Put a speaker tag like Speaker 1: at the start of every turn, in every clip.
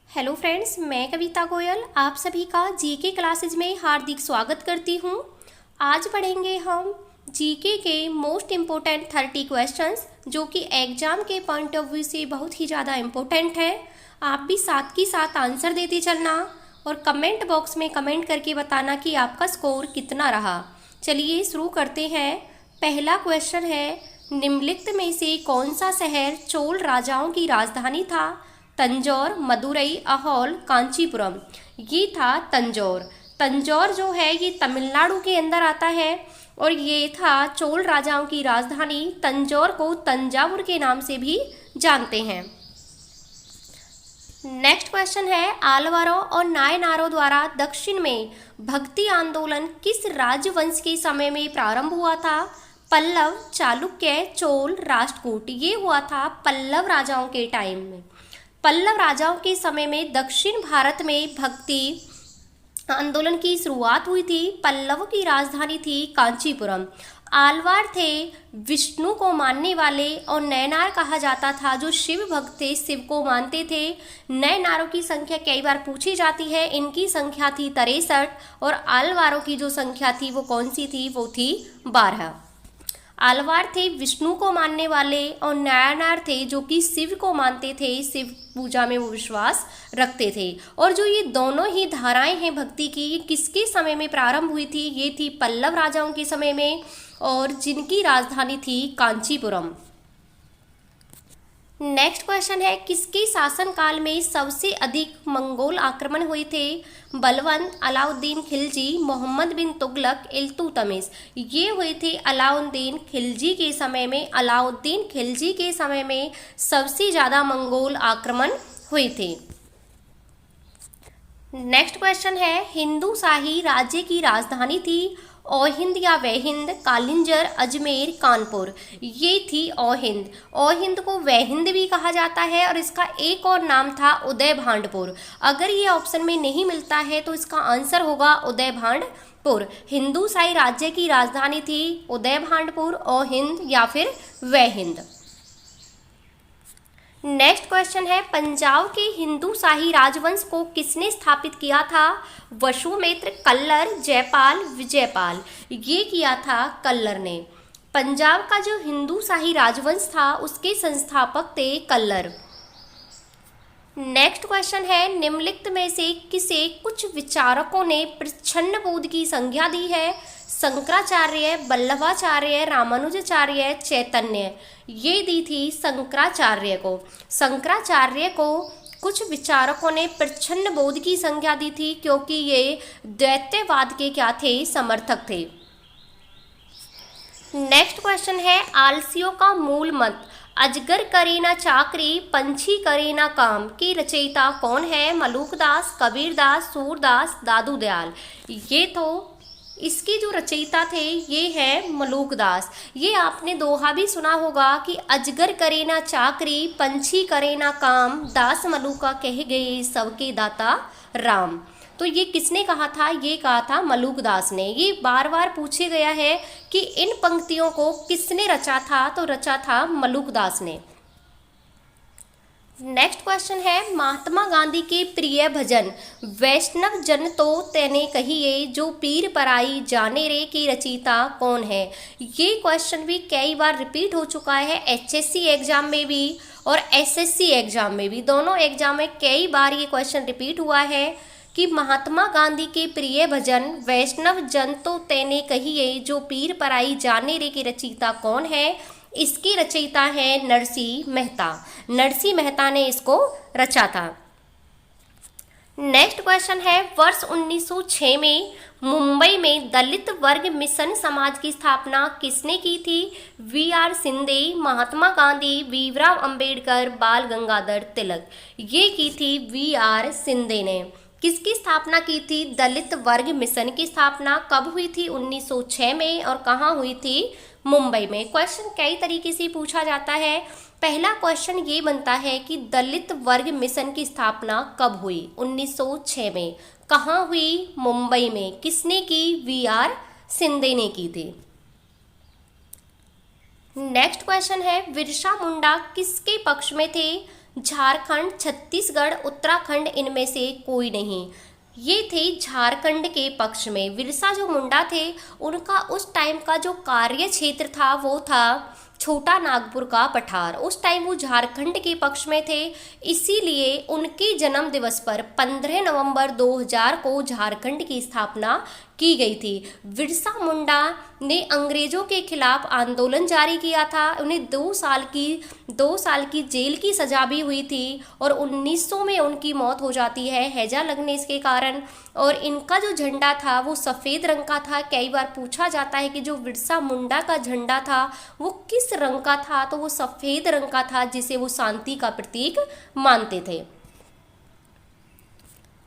Speaker 1: Hello friends, मैं कविता गोयल आप सभी का जीके क्लासेज में हार्दिक स्वागत करती हूँ। आज पढ़ेंगे हम जीके के मोस्ट इम्पोर्टेंट 30 क्वेश्चंस जो कि एग्जाम के पॉइंट ऑफ व्यू से बहुत ही ज़्यादा इम्पोर्टेंट है। आप भी साथ के साथ आंसर देते चलना और कमेंट बॉक्स में कमेंट करके बताना कि आपका स्कोर कितना रहा। चलिए शुरू करते हैं। पहला क्वेश्चन है, निम्नलिखित में से कौन सा शहर चोल राजाओं की राजधानी था? तंजौर, मदुरई, अहोल, कांचीपुरम। ये था तंजौर। तंजौर जो है ये तमिलनाडु के अंदर आता है और ये था चोल राजाओं की राजधानी। तंजौर को तंजावुर के नाम से भी जानते हैं। नेक्स्ट क्वेश्चन है, आलवारों और नायनारों द्वारा दक्षिण में भक्ति आंदोलन किस राजवंश के समय में प्रारंभ हुआ था? पल्लव, चालुक्य, चोल, राष्ट्रकूट। ये हुआ था पल्लव राजाओं के टाइम में। पल्लव राजाओं के समय में दक्षिण भारत में भक्ति आंदोलन की शुरुआत हुई थी। पल्लव की राजधानी थी कांचीपुरम। आलवार थे विष्णु को मानने वाले और नैनार कहा जाता था जो शिव भक्त थे, शिव को मानते थे। नैनारों की संख्या कई बार पूछी जाती है। इनकी संख्या थी 63 और आलवारों की जो संख्या थी वो कौन सी थी? वो थी 12। आलवार थे विष्णु को मानने वाले और नायनार थे जो कि शिव को मानते थे, शिव पूजा में वो विश्वास रखते थे। और जो ये दोनों ही धाराएं हैं भक्ति की, ये किसके समय में प्रारंभ हुई थी? ये थी पल्लव राजाओं के समय में और जिनकी राजधानी थी कांचीपुरम। नेक्स्ट क्वेश्चन है, किसके शासनकाल में सबसे अधिक मंगोल आक्रमण हुए थे? बलवंत, अलाउद्दीन खिलजी, मोहम्मद बिन तुगलक, इल्तुतमिश। ये हुए थे अलाउद्दीन खिलजी के समय में। अलाउद्दीन खिलजी के समय में सबसे ज़्यादा मंगोल आक्रमण हुए थे। नेक्स्ट क्वेश्चन है, हिंदू शाही राज्य की राजधानी थी ओहिंद या वहिंद? कालिंजर, अजमेर, कानपुर। ये थी ओहिंद। ओहिंद को वहिंद भी कहा जाता है और इसका एक और नाम था उदय भांडपुर। अगर ये ऑप्शन में नहीं मिलता है तो इसका आंसर होगा उदय भांडपुर। हिंदू शाही राज्य की राजधानी थी उदय भांडपुर, ओहिंद या फिर वहिंद। नेक्स्ट क्वेश्चन है, पंजाब के हिंदू शाही राजवंश को किसने स्थापित किया था? वसुमित्र, कल्लर, जयपाल, विजयपाल। ये किया था कल्लर ने। पंजाब का जो हिंदू शाही राजवंश था उसके संस्थापक थे कल्लर। नेक्स्ट क्वेश्चन है, निम्नलिखित में से किसे कुछ विचारकों ने प्रच्छन्न बोध की संज्ञा दी है? शंकराचार्य, वल्लभाचार्य, रामानुजाचार्य, चैतन्य। ये दी थी शंकराचार्य को। शंकराचार्य को कुछ विचारकों ने प्रच्छन्न बोध की संज्ञा दी थी क्योंकि ये द्वैतवाद के क्या थे? समर्थक थे। नेक्स्ट क्वेश्चन है, आलसियों का मूल मत अजगर करे ना चाकरी, पंछी करे ना काम की रचयिता कौन है? मलूकदास, कबीरदास, सूरदास, दादू दयाल। ये तो इसकी जो रचयिता थे ये है मलूकदास। ये आपने दोहा भी सुना होगा कि अजगर करे ना चाकरी, पंछी करे ना काम, दास मलूका कह गए सबके दाता राम। तो ये किसने कहा था? ये कहा था मलूकदास ने। ये बार बार पूछे गया है कि इन पंक्तियों को किसने रचा था? तो रचा था मलूकदास ने। नेक्स्ट क्वेश्चन है, महात्मा गांधी के प्रिय भजन वैष्णव जन तो तेने कहिए जो पीर पराई जाने रे की रचयिता कौन है? ये क्वेश्चन भी कई बार रिपीट हो चुका है एचएससी एग्जाम में भी और एसएससी एग्जाम में भी। दोनों एग्जाम में कई बार ये क्वेश्चन रिपीट हुआ है कि महात्मा गांधी के प्रिय भजन वैष्णव जन तो तेने कहिए जो पीर पराई जाने रे की रचयिता कौन है? इसकी रचयिता है नरसिंह मेहता। नरसिंह मेहता ने इसको रचा था। नेक्स्ट क्वेश्चन है, वर्ष 1906 में मुंबई में दलित वर्ग मिशन समाज की स्थापना किसने की थी? वी.आर. सिंधे, महात्मा गांधी, भीमराव अंबेडकर, बाल गंगाधर तिलक। ये की थी वी.आर. सिंधे ने। किसकी स्थापना की थी? दलित वर्ग मिशन की स्थापना कब हुई थी? 1906 में। और कहाँ हुई थी? मुंबई में। क्वेश्चन कई तरीके से पूछा जाता है। पहला क्वेश्चन ये बनता है कि दलित वर्ग मिशन की स्थापना कब हुई? 1906 में। कहाँ हुई? मुंबई में। किसने की? वी.आर. सिंधे ने की थी। नेक्स्ट क्वेश्चन है, बिरसा मुंडा किसके पक्ष में थे? झारखंड, छत्तीसगढ़, उत्तराखंड इनमें से कोई नहीं। ये थे झारखंड के पक्ष में। बिरसा जो मुंडा थे उनका उस टाइम का जो कार्य क्षेत्र था वो था छोटा नागपुर का पठार। उस टाइम वो झारखंड के पक्ष में थे, इसीलिए उनके जन्म दिवस पर 15 नवंबर 2000 को झारखंड की स्थापना की गई थी। बिरसा मुंडा ने अंग्रेजों के खिलाफ आंदोलन जारी किया था। उन्हें 2 साल की जेल की सजा भी हुई थी और 1900 में उनकी मौत हो जाती है हैजा लगने के कारण। और इनका जो झंडा था वो सफ़ेद रंग का था। कई बार पूछा जाता है कि जो बिरसा मुंडा का झंडा था वो किस रंग का था, तो वो सफ़ेद रंग का था, जिसे वो शांति का प्रतीक मानते थे।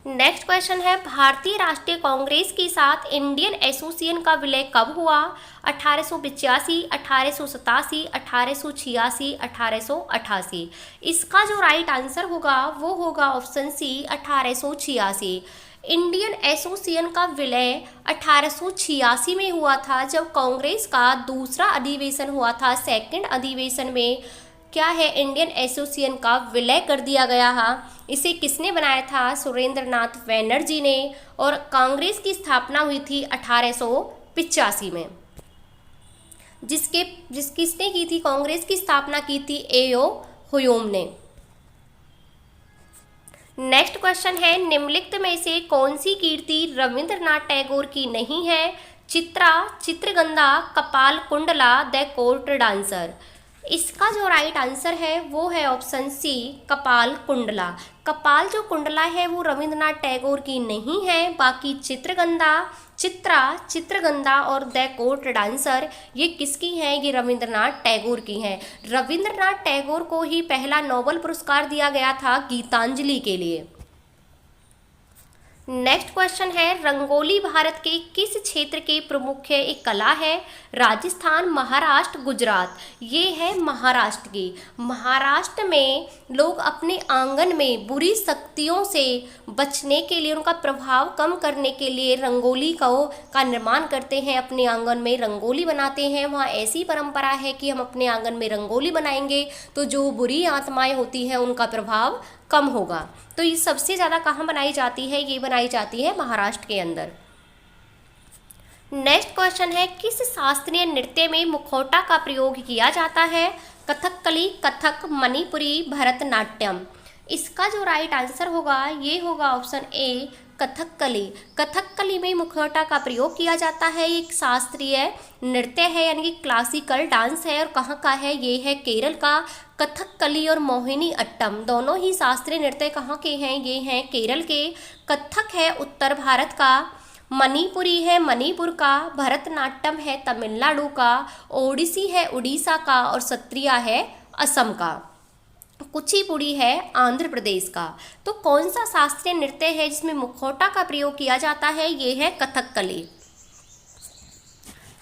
Speaker 1: नेक्स्ट क्वेश्चन है, भारतीय राष्ट्रीय कांग्रेस के साथ इंडियन एसोसिएशन का विलय कब हुआ? 1885, 1887, 1886, 1888। इसका जो राइट आंसर होगा वो होगा ऑप्शन सी 1886। इंडियन एसोसिएशन का विलय 1886 में हुआ था, जब कांग्रेस का दूसरा अधिवेशन हुआ था। सेकंड अधिवेशन में क्या है, इंडियन एसोसिएशन का विलय कर दिया गया था। इसे किसने बनाया था? सुरेंद्रनाथ बैनर्जी ने। और कांग्रेस की स्थापना हुई थी 1885 में। किसने की थी? कांग्रेस की स्थापना की थी एओ हुयोम ने। नेक्स्ट क्वेश्चन है, निम्नलिखित में से कौन सी कीर्ति रविंद्रनाथ टैगोर की नहीं है? चित्रा, चित्रगंधा, कपाल कुंडला, द कोर्ट डांसर। इसका जो राइट आंसर है वो है ऑप्शन सी कपाल कुंडला। कपाल जो कुंडला है वो रविंद्रनाथ टैगोर की नहीं है, बाकी चित्रगंधा और द कोर्ट डांसर ये किसकी हैं? ये रविंद्रनाथ टैगोर की हैं। रविंद्रनाथ टैगोर को ही पहला नोबेल पुरस्कार दिया गया था गीतांजलि के लिए। नेक्स्ट क्वेश्चन है, रंगोली भारत के किस क्षेत्र के प्रमुख एक कला है? राजस्थान, महाराष्ट्र, गुजरात। ये है महाराष्ट्र की। महाराष्ट्र में लोग अपने आंगन में बुरी शक्तियों से बचने के लिए, उनका प्रभाव कम करने के लिए रंगोली का निर्माण करते हैं। अपने आंगन में रंगोली बनाते हैं। वहाँ ऐसी परंपरा है कि हम अपने आंगन में रंगोली बनाएंगे तो जो बुरी आत्माएं होती हैं उनका प्रभाव कम होगा। तो ये सबसे ज़्यादा कहाँ बनाई जाती है? ये बनाई जाती है महाराष्ट्र के अंदर। नेक्स्ट क्वेश्चन है, किस शास्त्रीय नृत्य में मुखौटा का प्रयोग किया जाता है? कथकली, कथक, मणिपुरी, भरतनाट्यम। इसका जो राइट आंसर होगा ये होगा ऑप्शन ए कथकली। कथकली में मुखौटा का प्रयोग किया जाता है। एक शास्त्रीय नृत्य है यानी कि क्लासिकल डांस है। और कहाँ का है? ये है केरल का। कथकली और मोहिनी अट्टम दोनों ही शास्त्रीय नृत्य कहाँ के हैं? ये हैं केरल के। कथक है उत्तर भारत का, मणिपुरी है मणिपुर का, भरतनाट्यम है तमिलनाडु का, ओडिसी है उड़ीसा का और सत्रिया है असम का, कुचिपुड़ी है आंध्र प्रदेश का। तो कौन सा शास्त्रीय नृत्य है जिसमें मुखौटा का प्रयोग किया जाता है? ये है कथकली।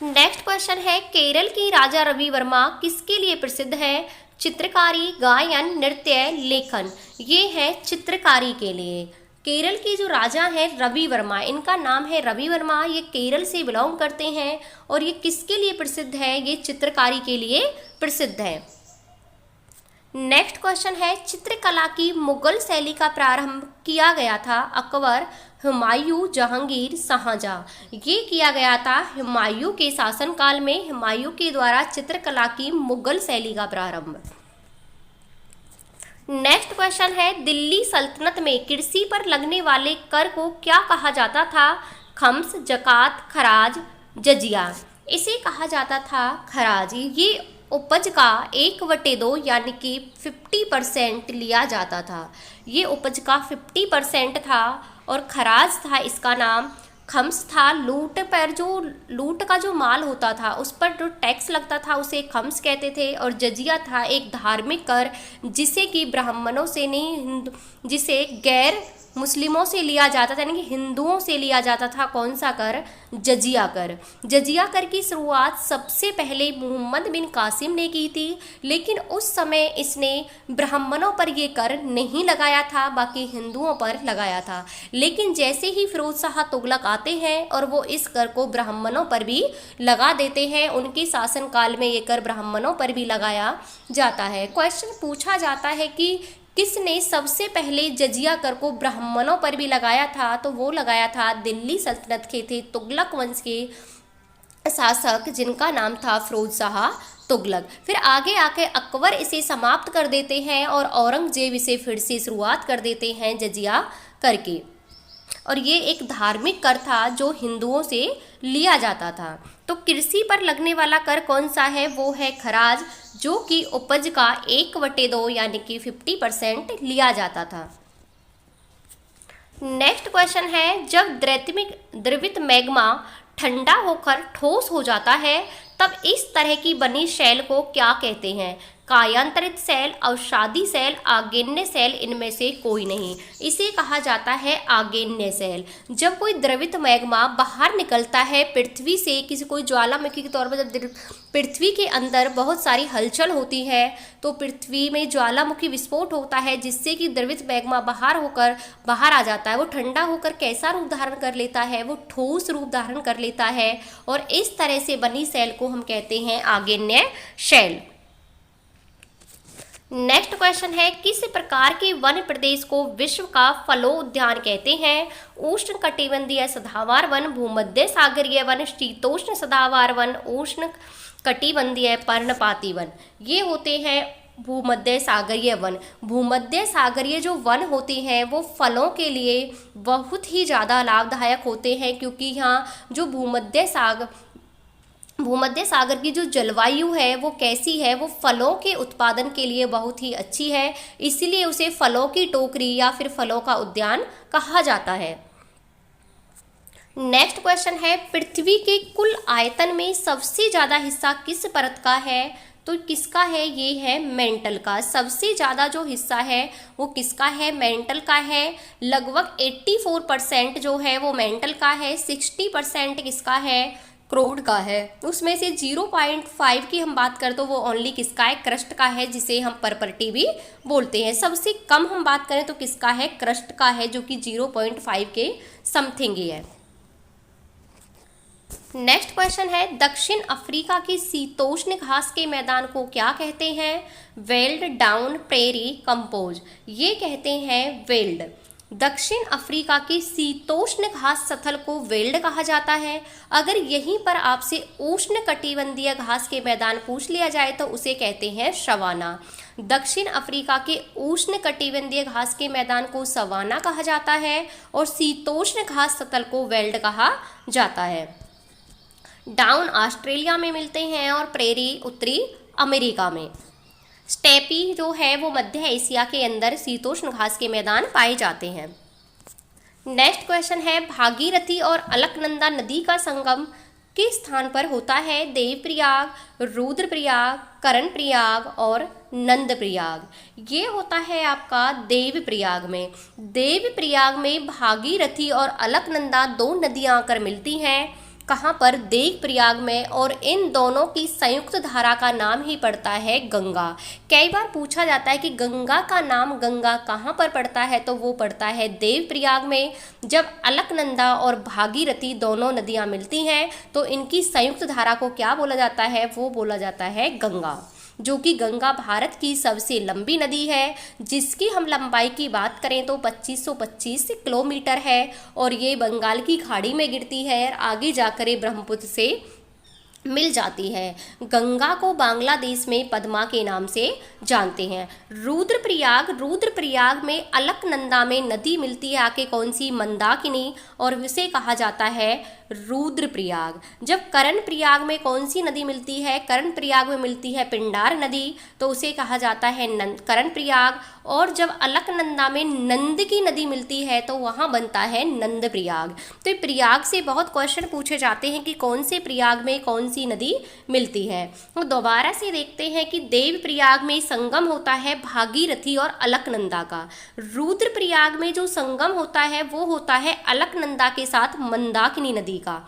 Speaker 1: नेक्स्ट क्वेश्चन है, केरल की राजा रवि वर्मा किसके लिए प्रसिद्ध है? चित्रकारी, गायन, नृत्य, लेखन। ये है चित्रकारी के लिए। केरल के जो राजा हैं रवि वर्मा, इनका नाम है रवि वर्मा। ये केरल से बिलोंग करते हैं और ये किसके लिए प्रसिद्ध है? ये चित्रकारी के लिए प्रसिद्ध है। नेक्स्ट क्वेश्चन है, चित्रकला की मुगल शैली का प्रारंभ किया गया था अकबर, हुमायूं, जहांगीर, शाहजहां। ये किया गया था हुमायूं के शासनकाल में। हुमायूं के द्वारा चित्रकला की मुगल शैली का प्रारंभ। नेक्स्ट क्वेश्चन है, दिल्ली सल्तनत में कृषि पर लगने वाले कर को क्या कहा जाता था? खम्स, जकात, खराज, जजिया। इसे कहा जाता था खराज। ये उपज का 1/2 यानी कि 50% लिया जाता था। ये उपज का 50% था और खराज था इसका नाम। खम्स था लूट का जो माल होता था उस पर जो टैक्स लगता था उसे खम्स कहते थे। और जजिया था एक धार्मिक कर जिसे कि ब्राह्मणों से नहीं, जिसे गैर मुस्लिमों से लिया जाता था, यानी कि हिंदुओं से लिया जाता था। कौन सा कर? जजिया कर। जजिया कर की शुरुआत सबसे पहले मोहम्मद बिन कासिम ने की थी, लेकिन उस समय इसने ब्राह्मणों पर ये कर नहीं लगाया था, बाकी हिंदुओं पर लगाया था। लेकिन जैसे ही फिरोज शाह तुगलक आते हैं और वो इस कर को ब्राह्मणों पर भी लगा देते हैं, उनके शासनकाल में ये कर ब्राह्मणों पर भी लगाया जाता है। क्वेश्चन पूछा जाता है कि किसने सबसे पहले जजिया कर को ब्राह्मणों पर भी लगाया था? तो वो लगाया था दिल्ली सल्तनत के थे तुगलक वंश के शासक, जिनका नाम था फिरोज शाह तुगलक। फिर आगे आके अकबर इसे समाप्त कर देते हैं और औरंगजेब इसे फिर से शुरुआत कर देते हैं जजिया करके। और ये एक धार्मिक कर था जो हिंदुओं से लिया जाता था। तो कृषि पर लगने वाला कर कौन सा है? वो है खराज, जो कि उपज का 1/2 यानी कि 50% लिया जाता था। नेक्स्ट क्वेश्चन है, जब द्रवित मैग्मा ठंडा होकर ठोस हो जाता है तब इस तरह की बनी शैल को क्या कहते हैं? कायांतरित शैल, अवसादी शैल, आग्नेय शैल, इनमें से कोई नहीं। इसे कहा जाता है आग्नेय शैल। जब कोई द्रवित मैग्मा बाहर निकलता है पृथ्वी से, किसी कोई ज्वालामुखी के तौर पर, जब पृथ्वी के अंदर बहुत सारी हलचल होती है तो पृथ्वी में ज्वालामुखी विस्फोट होता है, जिससे कि द्रवित मैग्मा बाहर आ जाता है। वो ठंडा होकर कैसा रूप धारण कर लेता है? वो ठोस रूप धारण कर लेता है और इस तरह से बनी शैल को हम कहते हैं आग्नेय शैल। नेक्स्ट क्वेश्चन है, किस प्रकार के वन प्रदेश को विश्व का फलो उद्यान कहते हैं? उष्ण कटिबंधीय सदाबहार वन, भूमध्य सागरीय वन, शीतोष्ण सदाबहार वन, उष्ण कटिबंधीय पर्णपाती वन। ये होते हैं भूमध्य सागरीय वन। भूमध्य सागरीय जो वन होते हैं वो फलों के लिए बहुत ही ज़्यादा लाभदायक होते हैं, क्योंकि यहाँ जो भूमध्य सागर की जो जलवायु है वो कैसी है? वो फलों के उत्पादन के लिए बहुत ही अच्छी है, इसीलिए उसे फलों की टोकरी या फिर फलों का उद्यान कहा जाता है। नेक्स्ट क्वेश्चन है, पृथ्वी के कुल आयतन में सबसे ज़्यादा हिस्सा किस परत का है? तो किसका है? ये है मेंटल का। सबसे ज़्यादा जो हिस्सा है वो किसका है? मेंटल का है। लगभग 84% जो है वो मेंटल का है, 60% किसका है? क्रोड का है। उसमें से 0.5 की हम बात करें तो वो ओनली किसका है? क्रस्ट का है, जिसे हम परपल्टी भी बोलते हैं। सबसे कम हम बात करें तो किसका है? क्रस्ट का है, जो कि 0.5 के समथिंग ही है। नेक्स्ट क्वेश्चन है, दक्षिण अफ्रीका की शीतोष्ण घास के मैदान को क्या कहते हैं? Weld, down, prairie, compose. ये कहते हैं वेल्ड। दक्षिण अफ्रीका की शीतोष्ण घास स्थल को वेल्ड कहा जाता है। अगर यहीं पर आपसे उष्ण कटिबंधीय घास के मैदान पूछ लिया जाए तो उसे कहते हैं सवाना। दक्षिण अफ्रीका के उष्ण कटिबंधीय घास के मैदान को सवाना कहा जाता है और शीतोष्ण घास स्थल को वेल्ड कहा जाता है। डाउन ऑस्ट्रेलिया में मिलते हैं और प्रेरी उत्तरी अमेरिका में। स्टेपी जो है वो मध्य एशिया के अंदर शीतोष्ण घास के मैदान पाए जाते हैं। नेक्स्ट क्वेश्चन है, भागीरथी और अलकनंदा नदी का संगम किस स्थान पर होता है? देवप्रयाग, रुद्रप्रयाग, कर्णप्रयाग और नंदप्रयाग। ये होता है आपका देवप्रयाग में। देवप्रयाग में भागीरथी और अलकनंदा 2 नदियां आकर मिलती हैं। कहाँ पर? देवप्रयाग में। और इन दोनों की संयुक्त धारा का नाम ही पड़ता है गंगा। कई बार पूछा जाता है कि गंगा का नाम गंगा कहाँ पर पड़ता है? तो वो पड़ता है देवप्रयाग में। जब अलकनंदा और भागीरथी दोनों नदियाँ मिलती हैं तो इनकी संयुक्त धारा को क्या बोला जाता है? वो बोला जाता है गंगा, जो कि गंगा भारत की सबसे लंबी नदी है, जिसकी हम लंबाई की बात करें तो 2525 किलोमीटर है और ये बंगाल की खाड़ी में गिरती है और आगे जाकर ये ब्रह्मपुत्र से मिल जाती है। गंगा को बांग्लादेश में पद्मा के नाम से जानते हैं। रुद्रप्रयाग में अलकनंदा में नदी मिलती है आके कौन सी? मंदाकिनी, और उसे कहा जाता है रुद्रप्रयाग। जब कर्णप्रयाग में कौन सी नदी मिलती है? कर्णप्रयाग में मिलती है पिंडार नदी, तो उसे कहा जाता है कर्णप्रयाग। और जब अलकनंदा में नंद की नदी मिलती है तो वहाँ बनता है नंदप्रयाग। तो प्रयाग से बहुत क्वेश्चन पूछे जाते हैं कि कौन से प्रयाग में कौन सी नदी मिलती है। तो दोबारा से देखते हैं कि देवप्रयाग में संगम होता है भागीरथी और अलकनंदा का। रुद्रप्रयाग में जो संगम होता है वो होता है अलकनंदा के साथ मंदाकिनी नदी का।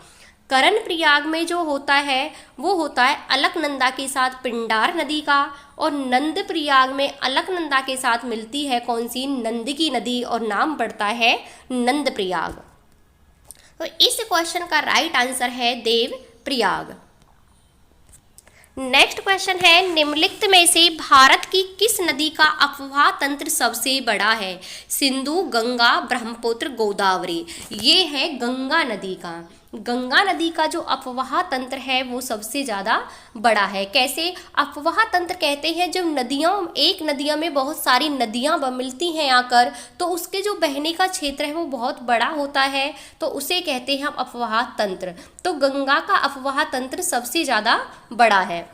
Speaker 1: कर्णप्रयाग में जो होता है वो होता है अलकनंदा के साथ पिंडार नदी का। और नंदप्रयाग में अलकनंदा के साथ मिलती है कौन सी? नंद की नदी, और नाम पड़ता है नंदप्रयाग। तो इस क्वेश्चन का राइट आंसर है देवप्रयाग। नेक्स्ट क्वेश्चन है, निम्नलिखित में से भारत की किस नदी का अफवाह तंत्र सबसे बड़ा है? सिंधु, गंगा, ब्रह्मपुत्र, गोदावरी। ये है गंगा नदी का। गंगा नदी का जो अफवाह तंत्र है वो सबसे ज़्यादा बड़ा है। कैसे अफवाह तंत्र कहते हैं? जब नदियाँ, एक नदियों में बहुत सारी नदियाँ मिलती हैं आकर, तो उसके जो बहने का क्षेत्र है वो बहुत बड़ा होता है, तो उसे कहते हैं हम अफवाह तंत्र। तो गंगा का अफवाह तंत्र सबसे ज़्यादा बड़ा है।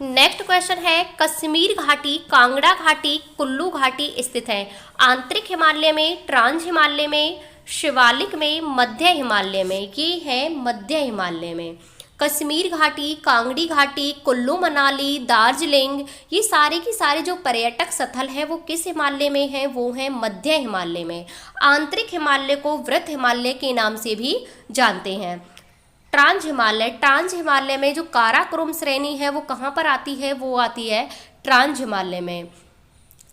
Speaker 1: नेक्स्ट क्वेश्चन है, कश्मीर घाटी, कांगड़ा घाटी, कुल्लू घाटी स्थित है? आंतरिक हिमालय में, ट्रांस हिमालय में, शिवालिक में, मध्य हिमालय में। ये है मध्य हिमालय में। कश्मीर घाटी, कांगड़ी घाटी, कुल्लू मनाली, दार्जिलिंग, ये सारे की सारे जो पर्यटक स्थल है वो किस हिमालय में है? वो है मध्य हिमालय में। आंतरिक हिमालय को वृत्त हिमालय के नाम से भी जानते हैं। ट्रांस हिमालय में जो काराकोरम श्रेणी है वो कहाँ पर आती है? वो आती है ट्रांस हिमालय में।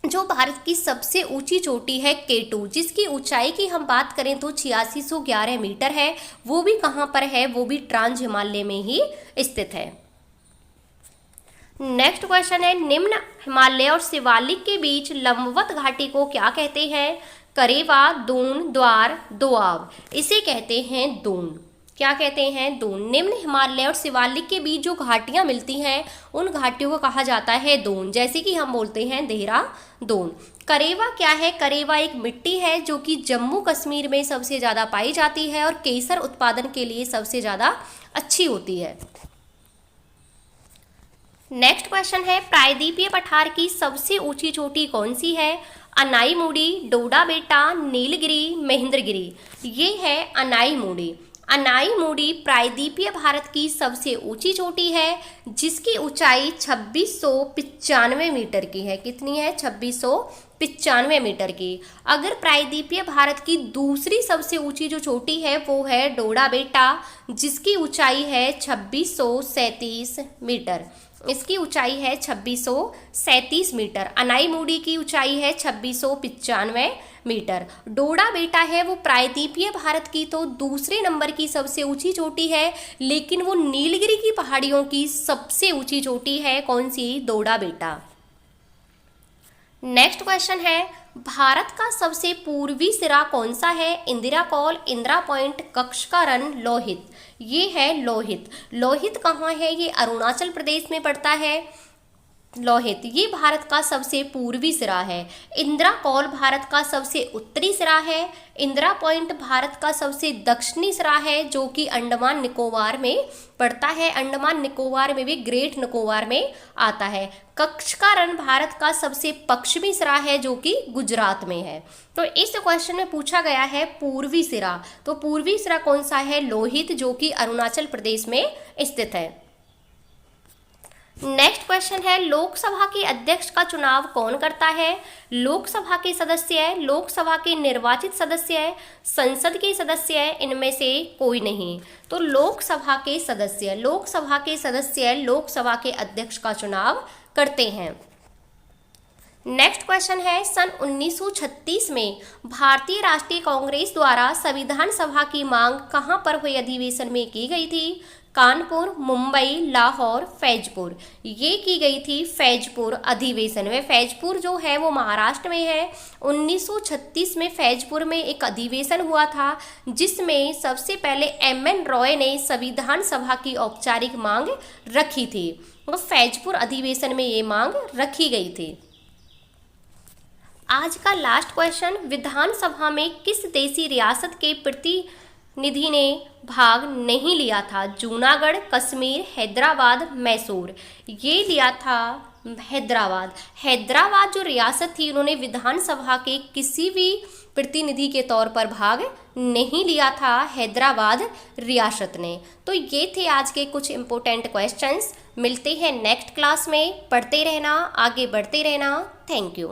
Speaker 1: जो भारत की सबसे ऊंची चोटी है K2, जिसकी ऊंचाई की हम बात करें तो 8611 मीटर है, वो भी कहाँ पर है? वो भी ट्रांस हिमालय में ही स्थित है। नेक्स्ट क्वेश्चन है, निम्न हिमालय और शिवालिक के बीच लंबवत घाटी को क्या कहते हैं? करेवा, दून, द्वार, दोआब। इसे कहते हैं दून। क्या कहते हैं? दून। निम्न हिमालय और शिवालिक के बीच जो घाटियां मिलती हैं उन घाटियों को कहा जाता है दून, जैसे कि हम बोलते हैं देहरादून। करेवा क्या है? करेवा एक मिट्टी है जो कि जम्मू कश्मीर में सबसे ज़्यादा पाई जाती है और केसर उत्पादन के लिए सबसे ज़्यादा अच्छी होती है। नेक्स्ट क्वेश्चन है, प्रायद्वीपीय पठार की सबसे ऊंची चोटी कौन सी है? अनाईमुड़ी, डोडा बेटा, नीलगिरी, महेंद्रगिरी। ये है अनाईमुड़ी। अनाईमुड़ी प्रायद्वीपीय भारत की सबसे ऊंची चोटी है, जिसकी ऊंचाई 2695 मीटर की है। कितनी है? 2695 मीटर की। अगर प्रायद्वीपीय भारत की दूसरी सबसे ऊंची जो चोटी है वो है डोडा बेटा, जिसकी ऊंचाई है 2637 मीटर। इसकी ऊंचाई है 2637 मीटर। अनाईमुड़ी की ऊंचाई है 2695 मीटर। डोडा बेटा है वो प्रायद्वीपीय भारत की तो दूसरे नंबर की सबसे ऊंची चोटी है, लेकिन वो नीलगिरी की पहाड़ियों की सबसे ऊंची चोटी है। कौन सी? डोडा बेटा। नेक्स्ट क्वेश्चन है, भारत का सबसे पूर्वी सिरा कौन सा है? इंदिरा कॉल, इंदिरा पॉइंट, कक्ष का रन, लोहित। ये है लोहित। लोहित कहाँ है? ये अरुणाचल प्रदेश में पड़ता है। लोहित ये भारत का सबसे पूर्वी सिरा है। इंदिरा कॉल भारत का सबसे उत्तरी सिरा है। इंदिरा पॉइंट भारत का सबसे दक्षिणी सिरा है, जो कि अंडमान निकोबार में पड़ता है। अंडमान निकोबार में भी ग्रेट निकोबार में आता है। कक्ष का रण भारत का सबसे पश्चिमी सिरा है, जो कि गुजरात में है। तो इस क्वेश्चन में पूछा गया है पूर्वी सिरा, तो पूर्वी सिरा कौन सा है? लोहित, जो कि अरुणाचल प्रदेश में स्थित है। नेक्स्ट क्वेश्चन है, लोकसभा के अध्यक्ष का चुनाव कौन करता है? लोकसभा के सदस्य है, लोकसभा के निर्वाचित सदस्य है, संसद के सदस्य है, इनमें से कोई नहीं। तो लोकसभा के सदस्य लोकसभा के अध्यक्ष का चुनाव करते हैं। नेक्स्ट क्वेश्चन है, सन 1936 में भारतीय राष्ट्रीय कांग्रेस द्वारा संविधान सभा की मांग कहां पर हुए अधिवेशन में की गई थी? कानपुर, मुंबई, लाहौर, फैजपुर। ये की गई थी फैजपुर अधिवेशन में। फैजपुर जो है वो महाराष्ट्र में है। 1936 में फैजपुर में एक अधिवेशन हुआ था, जिसमें सबसे पहले MN रॉय ने संविधान सभा की औपचारिक मांग रखी थी। वो फैजपुर अधिवेशन में ये मांग रखी गई थी। आज का लास्ट क्वेश्चन, विधानसभा में किस देशी रियासत के प्रतिनिधि ने भाग नहीं लिया था? जूनागढ़, कश्मीर, हैदराबाद, मैसूर। ये लिया था हैदराबाद। हैदराबाद जो रियासत थी, उन्होंने विधानसभा के किसी भी प्रतिनिधि के तौर पर भाग नहीं लिया था, हैदराबाद रियासत ने। तो ये थे आज के कुछ इंपॉर्टेंट क्वेश्चंस। मिलते हैं नेक्स्ट क्लास में। पढ़ते रहना, आगे बढ़ते रहना। Thank you.